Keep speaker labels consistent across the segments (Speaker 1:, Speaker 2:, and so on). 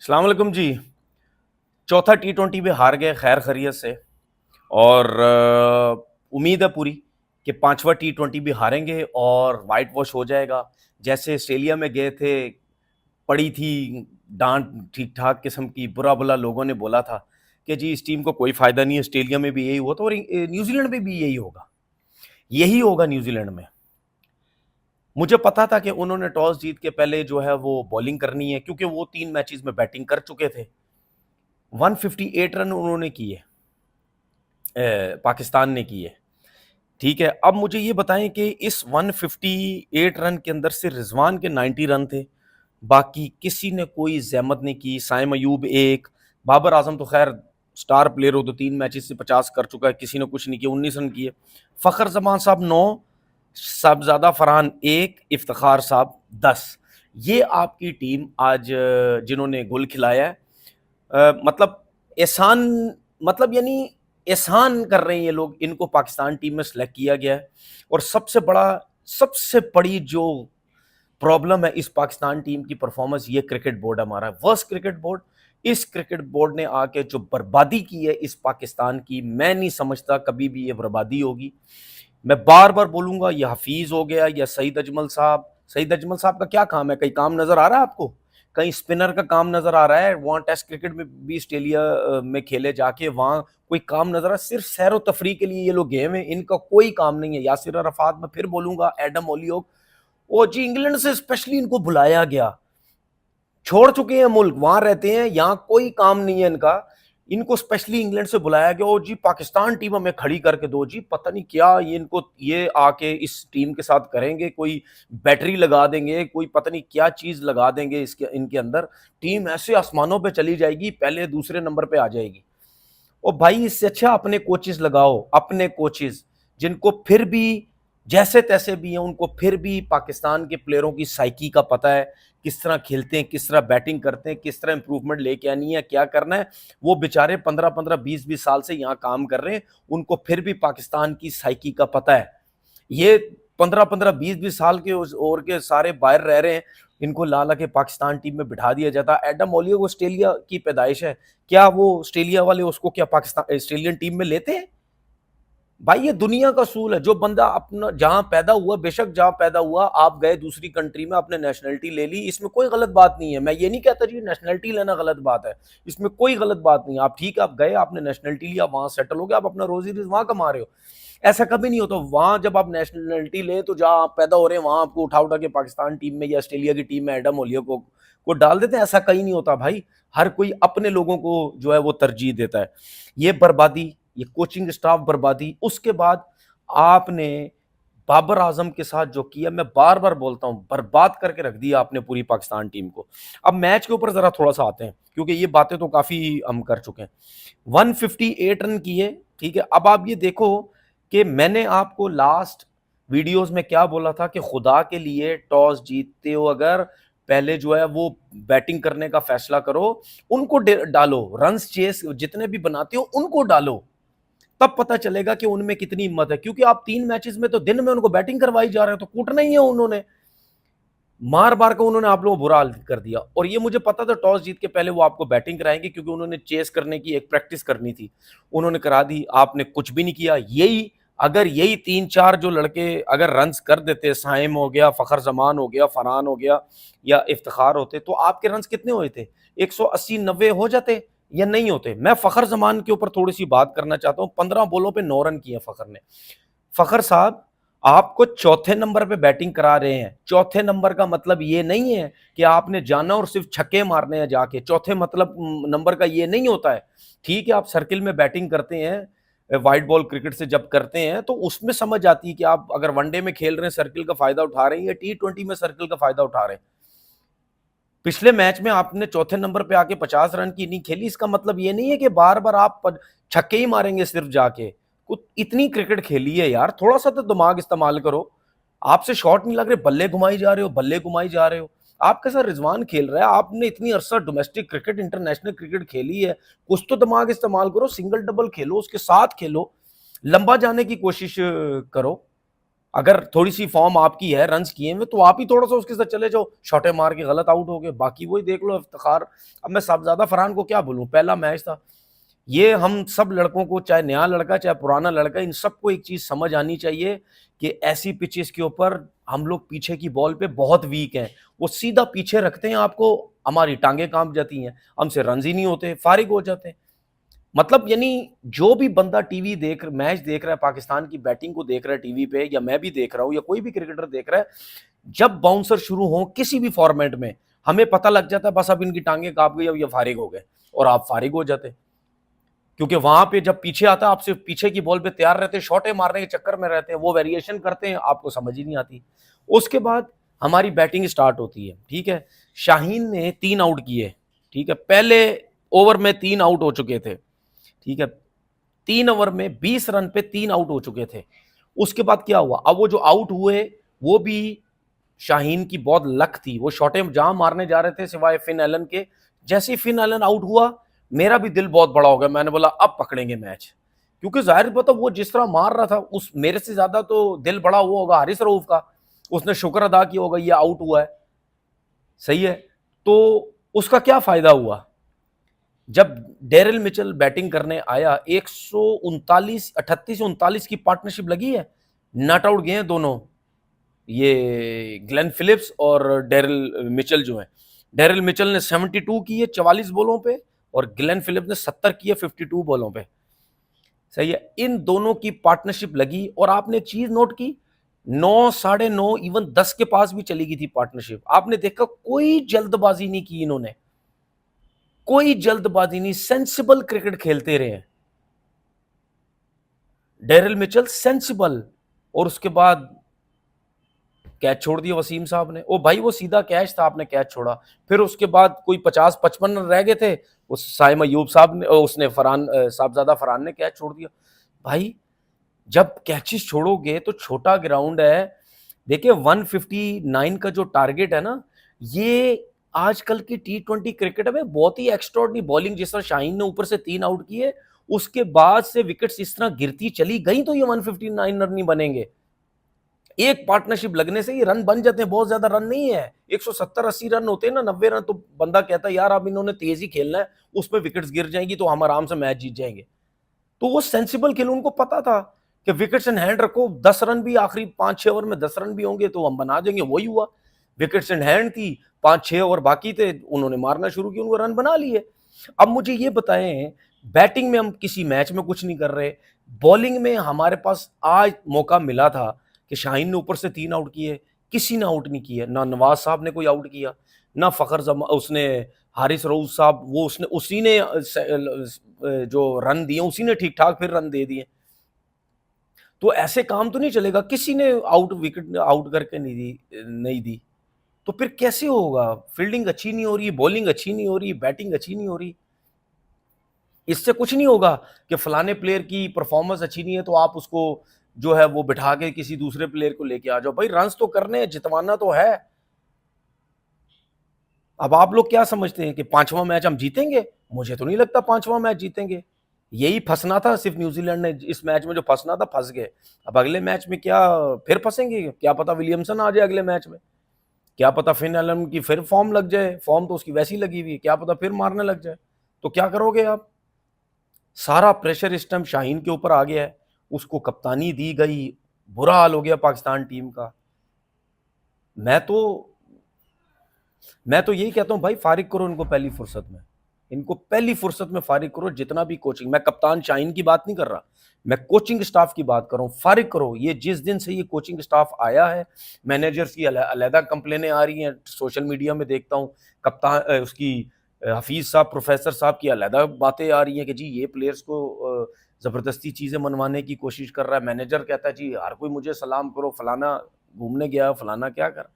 Speaker 1: अस्सलाम वालेकुम जी। चौथा टी20 भी हार गए खैर खैरियत से। और उम्मीद है पूरी कि पांचवा टी20 भी हारेंगे और वाइट वॉश हो जाएगा। जैसे ऑस्ट्रेलिया में गए थे, पड़ी थी डांट ठीक ठाक किस्म की, बुरा बुरा लोगों ने बोला था कि जी इस टीम को कोई फायदा नहीं है। ऑस्ट्रेलिया में भी यही हुआ था और न्यूजीलैंड में भी यही होगा न्यूजीलैंड में। मुझे पता था कि उन्होंने टॉस जीत के पहले जो है वो बॉलिंग करनी है, क्योंकि वो 3 मैचेस में बैटिंग कर चुके थे। 158 रन उन्होंने किए, पाकिस्तान ने किए। ठीक है, अब मुझे ये बताएं कि इस 158 रन के अंदर से रिजवान के 90 रन थे, बाकी किसी ने कोई जहमत नहीं की। साइम अयूब एक, बाबर आजम तो खैर स्टार प्लेयर हो तो 3 मैचेस से 50 कर चुका है, किसी ने कुछ नहीं किया, 19 रन किए। फ़खर जमान साहब 9, साहबजादा फरहान 1, इफ्तिखार साहब 10। ये आपकी टीम आज जिन्होंने गोल खिलाया है, मतलब एहसान, मतलब यानी एहसान कर रहे हैं ये लोग, इनको पाकिस्तान टीम में सेलेक्ट किया गया है। और सबसे बड़ी जो प्रॉब्लम है इस पाकिस्तान टीम की परफॉर्मेंस, ये क्रिकेट बोर्ड हमारा वर्स्ट क्रिकेट बोर्ड। इस क्रिकेट बोर्ड ने आके जो बर्बादी की है इस पाकिस्तान की, मैं नहीं समझता कभी भी ये बर्बादी होगी। मैं बार बार बोलूंगा, ये हफीज हो गया या सईद अजमल साहब का क्या काम है? कहीं काम नजर आ रहा है आपको? कहीं स्पिनर का काम नजर आ रहा है? वहां टेस्ट क्रिकेट में भी ऑस्ट्रेलिया में खेले जाके, वहां कोई काम नजर आ? सिर्फ सैर व तफरी के लिए ये लोग गेम है, इनका कोई काम नहीं है। यासिर अरफात, मैं फिर बोलूंगा, एडम ओलियोक, वो जी इंग्लैंड से स्पेशली इनको बुलाया गया, छोड़ चुके हैं मुल्क, वहां रहते हैं, यहाँ कोई काम नहीं है इनका। इनको स्पेशली इंग्लैंड से बुलाया गया, ओ जी पाकिस्तान टीम हमें खड़ी करके दो जी, पता नहीं क्या ये इनको, ये आके इस टीम के साथ करेंगे, कोई बैटरी लगा देंगे, कोई पता नहीं क्या चीज लगा देंगे इसके इनके अंदर, टीम ऐसे आसमानों पे चली जाएगी, पहले दूसरे नंबर पे आ जाएगी। ओ भाई, इससे अच्छा अपने कोचेस लगाओ, अपने कोचेस जिनको फिर भी जैसे तैसे भी हैं, उनको फिर भी पाकिस्तान के प्लेयरों की साइकी का पता है, किस तरह खेलते हैं, किस तरह बैटिंग करते हैं, किस तरह इंप्रूवमेंट लेके आनी है, क्या करना है। वो बेचारे 15-15 20-20 साल से यहाँ काम कर रहे हैं, उनको फिर भी पाकिस्तान की साइकी का पता है। ये 15-15 20-20 साल के और के सारे बाहर रह रहे हैं, इनको ला ला के पाकिस्तान टीम में बिठा दिया जाता। एडम ओलियो ऑस्ट्रेलिया की पैदाइश है, क्या वो ऑस्ट्रेलिया वाले उसको क्या पाकिस्तान ऑस्ट्रेलियन टीम में लेते हैं? भाई ये दुनिया का सूल है, जो बंदा अपना जहां पैदा हुआ, बेशक जहां पैदा हुआ, आप गए दूसरी कंट्री में, आपने नेशनलिटी ले ली, इसमें कोई गलत बात नहीं है। मैं ये नहीं कहता जी नेशनलिटी लेना गलत बात है, इसमें कोई गलत बात नहीं है। आप ठीक है, आप गए, आपने नेशनलिटी लिया, वहां सेटल हो गया, आप अपना रोजी रोज वहां कमा रहे हो। ऐसा कभी नहीं होता। वहां जब आप नेशनलिटी ले तो जहां आप पैदा हो रहे हैं वहां आपको उठा उठा के पाकिस्तान टीम में या ऑस्ट्रेलिया की टीम में एडम ओलियो को डाल देते हैं। ऐसा कहीं नहीं होता भाई, हर कोई अपने लोगों को जो है वो तरजीह देता है। ये बर्बादी, ये कोचिंग स्टाफ बर्बादी, उसके बाद आपने बाबर आजम के साथ जो किया, मैं बार बार बोलता हूं, बर्बाद करके रख दिया आपने पूरी पाकिस्तान टीम को। अब मैच के ऊपर जरा थोड़ा सा आते हैं, क्योंकि ये बातें तो काफी हम कर चुके हैं। 158 रन किए, ठीक है। अब आप ये देखो कि मैंने आपको लास्ट वीडियोस में क्या बोला था कि खुदा के लिए टॉस जीतते हो अगर, पहले जो है वो बैटिंग करने का फैसला करो, उनको डालो, रन्स चेस जितने भी बनाते हो उनको डालो, तब पता चलेगा कि उनमें कितनी हिम्मत है। क्योंकि आप 3 मैचेस में तो दिन में उनको बैटिंग करवाई जा रहे हो, तो कूटना ही है उन्होंने, मार मार कर उन्होंने आप लोगों को बुरा हाल कर दिया। और ये मुझे पता था टॉस जीत के पहले वो आपको बैटिंग कराएंगे, क्योंकि उन्होंने चेस करने की एक प्रैक्टिस करनी थी, उन्होंने करा दी, आपने कुछ भी नहीं किया। यही 3-4 जो लड़के अगर रन्स कर देते, साइम हो गया, फखर जमान हो गया, फरहान हो गया या इफ्तिखार होते, तो आपके रन्स कितने हुए थे? 180-90 हो जाते या नहीं होते? मैं फखर जमान के ऊपर थोड़ी सी बात करना चाहता हूँ। 15 बॉलों पे 9 रन किए फखर ने। फखर साहब, आपको चौथे नंबर पे बैटिंग करा रहे हैं। चौथे नंबर का मतलब ये नहीं है कि आपने जाना और सिर्फ छक्के मारने हैं जाके, चौथे मतलब नंबर का ये नहीं होता है। ठीक है, आप सर्किल में बैटिंग करते हैं, वाइट बॉल क्रिकेट से जब करते हैं तो उसमें समझ आती है कि आप अगर वनडे में खेल रहे हैं सर्किल का फायदा उठा रहे हैं या T20 में सर्किल का फायदा उठा रहे हैं। पिछले मैच में आपने चौथे नंबर पे आके 50 रन की इनिंग खेली, इसका मतलब ये नहीं है कि बार बार आप छक्के ही मारेंगे सिर्फ जाके। कुछ इतनी क्रिकेट खेली है यार, थोड़ा सा तो दिमाग इस्तेमाल करो। आपसे शॉट नहीं लग रहे, बल्ले घुमाई जा रहे हो, बल्ले घुमाई जा रहे हो। आपके साथ रिजवान खेल रहा है, आपने इतनी अरसा डोमेस्टिक क्रिकेट, इंटरनेशनल क्रिकेट खेली है, कुछ तो दिमाग इस्तेमाल करो, सिंगल डबल खेलो, उसके साथ खेलो, लंबा जाने की कोशिश करो। अगर थोड़ी सी फॉर्म आपकी है, रन्स किए हुए, तो आप ही थोड़ा सा उसके साथ चले जाओ, शॉटे मार के गलत आउट हो गए, बाकी वही देख लो इफ्तिखार। अब मैं साहबजादा फरहान को क्या बोलूं, पहला मैच था ये। हम सब लड़कों को, चाहे नया लड़का चाहे पुराना लड़का, इन सबको एक चीज समझ आनी चाहिए कि ऐसी पिचेस के ऊपर हम लोग पीछे की बॉल पे बहुत वीक हैं। वो सीधा पीछे रखते हैं आपको, हमारी टांगे कांप जाती हैं, हमसे रन ही नहीं होते, फारिग हो जाते हैं। मतलब यानी जो भी बंदा टीवी देख मैच देख रहा है, पाकिस्तान की बैटिंग को देख रहा है टीवी पे, या मैं भी देख रहा हूं या कोई भी क्रिकेटर देख रहा है, जब बाउंसर शुरू हो किसी भी फॉर्मेट में, हमें पता लग जाता है बस अब इनकी टांगे कांप गई, अब ये फारिग हो गए, और आप फारिग हो जाते। क्योंकि वहां पे जब पीछे आता है, आप सिर्फ पीछे की बॉल पे तैयार रहते हैं, शॉटे मारने के चक्कर में रहते हैं, वो वेरिएशन करते हैं, आपको समझ ही नहीं आती। उसके बाद हमारी बैटिंग स्टार्ट होती है, ठीक है। शाहीन ने 3 आउट किए, ठीक है, पहले ओवर में 3 आउट हो चुके थे, ठीक है। 3 ओवर में 20 रन पे 3 आउट हो चुके थे। उसके बाद क्या हुआ, अब वो जो आउट हुए वो भी शाहीन की बहुत लक थी, वो शॉटे जहां मारने जा रहे थे सिवाय फिन एलन के, जैसे ही फिन एलन आउट हुआ, मेरा भी दिल बहुत बड़ा हो गया, मैंने बोला अब पकड़ेंगे मैच। क्योंकि जाहिर पता वो जिस तरह मार रहा था, उस मेरे से ज्यादा तो दिल बड़ा हुआ होगा हारिस रऊफ का, उसने शुक्र अदा किया होगा ये आउट हुआ है, सही है। तो उसका क्या फायदा हुआ, जब डेरिल मिचेल बैटिंग करने आया, 139 38 39 की पार्टनरशिप लगी है, नॉट आउट गए हैं दोनों, ये ग्लेन फिलिप्स और डेरिल मिचेल जो है। डेरिल मिचेल ने 72 की है 44 बॉलों पे, और ग्लेन फिलिप्स ने 70 की है 52 बॉलों पे, सही है। इन दोनों की पार्टनरशिप लगी, और आपने एक चीज नोट की, 9 9:30 इवन 10 के पास भी चली गई थी पार्टनरशिप। आपने देखा कोई जल्दबाजी नहीं की इन्होंने, कोई जल्दबाजी नहीं, सेंसिबल क्रिकेट खेलते रहे डेरिल मिचेल, सेंसिबल। और उसके बाद कैच छोड़ दिया वसीम साहब ने, ओ भाई वो सीधा कैच था, आपने कैच छोड़ा। फिर उसके बाद कोई 50-55 रन रह गए थे, उस साइम अयूब साहब ने, उसने फरहान साहबजादा फरहान ने कैच छोड़ दिया। भाई जब कैचेस छोड़ोगे तो छोटा ग्राउंड है, देखिए 159 का जो टारगेट है ना, ये आजकल की T20 क्रिकेट में बहुत ही एक्स्ट्राऑर्डिनरी बॉलिंग, जिस तरह शाहीन ने ऊपर से 3 आउट किए, उसके बाद से विकेट्स इस तरह गिरती चली गई, तो ये 159 रन नहीं बनेंगे। एक पार्टनरशिप लगने से ये रन बन जाते हैं, बहुत ज्यादा रन नहीं है, 170-80 रन होते हैं ना, 90 रन, तो बंदा कहता है यार अब इन्होंने तेजी खेलना है, उसमें विकेट्स गिर जाएंगी तो हम आराम से मैच जीत जाएंगे। तो वो सेंसिबल खेल, उनको पता था कि विकेट्स इन हैंड रखो, 10 रन भी आखिरी 5-6 ओवर में 10 रन भी होंगे तो हम बना देंगे, वही हुआ। विकेट्स इन हैंड थी, 5-6 ओवर बाकी थे, उन्होंने मारना शुरू किया, उनको रन बना लिए। अब मुझे ये बताएं, बैटिंग में हम किसी मैच में कुछ नहीं कर रहे, बॉलिंग में हमारे पास आज मौका मिला था कि शाहीन ने ऊपर से 3 आउट किए, किसी ने आउट नहीं किया, ना नवाज साहब ने कोई आउट किया, ना फखर जमा उसने, हारिस रऊफ साहब, वो उसने उसी ने जो रन दिए उसी ने ठीक ठाक फिर रन दे दिए। तो ऐसे काम तो नहीं चलेगा, किसी ने आउट विकेट आउट करके नहीं दी, तो फिर कैसे होगा। फील्डिंग अच्छी नहीं हो रही, बॉलिंग अच्छी नहीं हो रही, बैटिंग अच्छी नहीं हो रही, इससे कुछ नहीं होगा कि फलाने प्लेयर की परफॉर्मेंस अच्छी नहीं है तो आप उसको जो है वो बिठा के किसी दूसरे प्लेयर को लेके आ जाओ। भाई रन्स तो करने हैं, जितवाना तो है। अब आप लोग क्या समझते हैं कि 5वां मैच हम जीतेंगे? मुझे तो नहीं लगता 5वां मैच जीतेंगे। यही फंसना था सिर्फ न्यूजीलैंड ने, इस मैच में जो फंसना था फंस गए। अब अगले मैच में क्या फिर फंसेंगे? क्या पता विलियमसन आ जाए अगले मैच में, क्या पता फिन एलन की फिर फॉर्म लग जाए, फॉर्म तो उसकी वैसी लगी हुई है, क्या पता फिर मारने लग जाए, तो क्या करोगे आप? सारा प्रेशर इस टाइम शाहीन के ऊपर आ गया है, उसको कप्तानी दी गई, बुरा हाल हो गया पाकिस्तान टीम का। मैं तो मैं तो यही कहता हूं भाई, फारिग करो इनको पहली फुर्सत में, इनको पहली फुर्सत में फारिग करो। जितना भी कोचिंग, मैं कप्तान शाहीन की बात नहीं कर रहा, मैं कोचिंग स्टाफ की बात कर रहा हूं, फारिग करो। ये जिस दिन से ये कोचिंग स्टाफ आया है, मैनेजर्स की अलहदा कंप्लेनें आ रही हैं, सोशल मीडिया में देखता हूं, कप्तान उसकी हफीज साहब प्रोफेसर साहब की अलहदा बातें आ रही हैं कि जी ये प्लेयर्स को जबरदस्ती चीजें मनवाने की कोशिश कर रहा है। मैनेजर कहता है जी हर कोई मुझे सलाम करो, फलाना घूमने गया, फलाना क्या कर।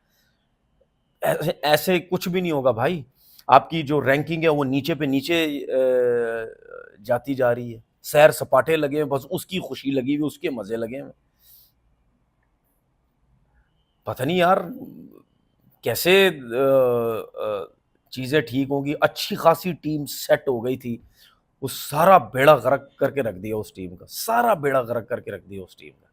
Speaker 1: ऐसे ऐसे कुछ भी नहीं होगा भाई, आपकी जो रैंकिंग है वो नीचे पे नीचे जाती जा रही है, सैर सपाटे लगे हैं, बस उसकी खुशी लगी हुई, उसके मजे लगे हैं। पता नहीं यार कैसे चीजें ठीक होंगी। अच्छी खासी टीम सेट हो गई थी, वो सारा बेड़ा गर्क करके रख दिया उस टीम का, सारा बेड़ा गर्क करके रख दिया उस टीम का।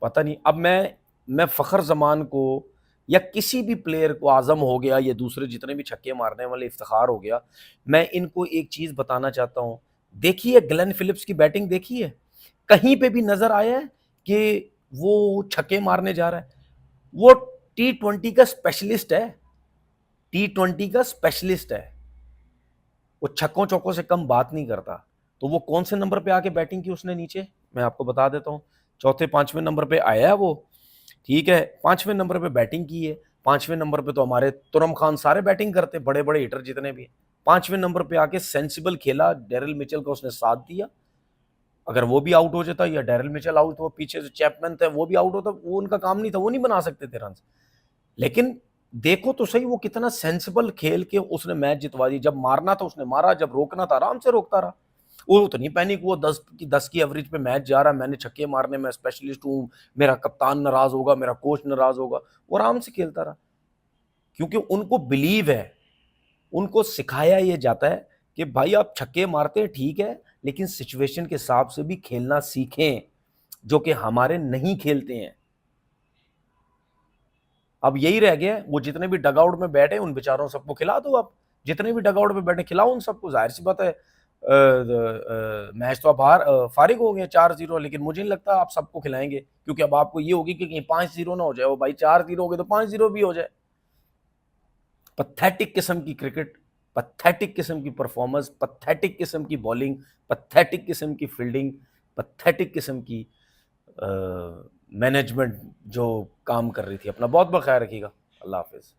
Speaker 1: पता नहीं। अब मैं फ़खर ज़मान को या किसी भी प्लेयर को, आज़म हो गया या दूसरे जितने भी छक्के मारने वाले, इफ्तिखार हो गया, मैं इनको एक चीज़ बताना चाहता हूँ। देखिए ग्लेन फ़िलिप्स की बैटिंग देखी है? कहीं पे भी नज़र आया है कि वो छक्के मारने जा रहा है? वो टी-20 का स्पेशलिस्ट है, टी-20 का स्पेशलिस्ट है। वो छक्कों-चौकों से कम बात नहीं करता। तो वो कौन से नंबर पे आके बैटिंग की उसने नीचे? मैं आपको बता देता हूँ। चौथे, 5वें नंबर पे आया है वो, ठीक है? 5वें नंबर पे बैटिंग की है। 5वें नंबर पे तो हमारे तुरम खान सारे बैटिंग करते हैं, बड़े-बड़े हिटर जितने भी हैं। 5वें नंबर पे आके सेंसिबल खेला, डेरिल मिचेल का उसने साथ दिया। अगर वो भी आउट हो जाता या डेरिल मिचेल आउट हो, पीछे जो चैपमैन थे वो भी आउट होता, वो उनका काम नहीं था, वो नहीं बना सकते थे रन्स। लेकिन देखो तो सही वो कितना सेंसिबल खेल के उसने मैच जितवा दी। जब मारना था उसने मारा, जब रोकना था आराम से रोकता रहा। वो तो नहीं पैनिक, वो 10 की एवरेज पे मैच जा रहा है, मैंने छक्के मारने में स्पेशलिस्ट हूँ, मेरा कप्तान नाराज होगा, मेरा कोच नाराज होगा। वो आराम से खेलता रहा, क्योंकि उनको बिलीव है, उनको सिखाया ये जाता है कि भाई आप छक्के मारते हैं ठीक है, लेकिन सिचुएशन के हिसाब से भी खेलना सीखें, जो कि हमारे नहीं खेलते हैं। अब यही रह गया है, वो जितने भी डगआउट में बैठे उन बेचारों सबको खिला दो आप। जितने भी डगआउट में बैठे खिलाओ उन सबको, जाहिर सी बात है। मैच तो आप बाहर फारिग हो गए 4-0, लेकिन मुझे नहीं लगता आप सबको खिलाएंगे, क्योंकि अब आपको ये होगी कि कहीं 5-0 ना हो जाए। वो भाई 4-0 हो गए तो 5-0 भी हो जाए। पथेटिक किस्म की क्रिकेट, पथेटिक किस्म की परफॉर्मेंस, पथेटिक किस्म की बॉलिंग, पथेटिक किस्म की फील्डिंग, पथेटिक किस्म की मैनेजमेंट जो काम कर रही थी। अपना बहुत बहुत ख्याल रखिएगा। अल्लाह हाफिज़।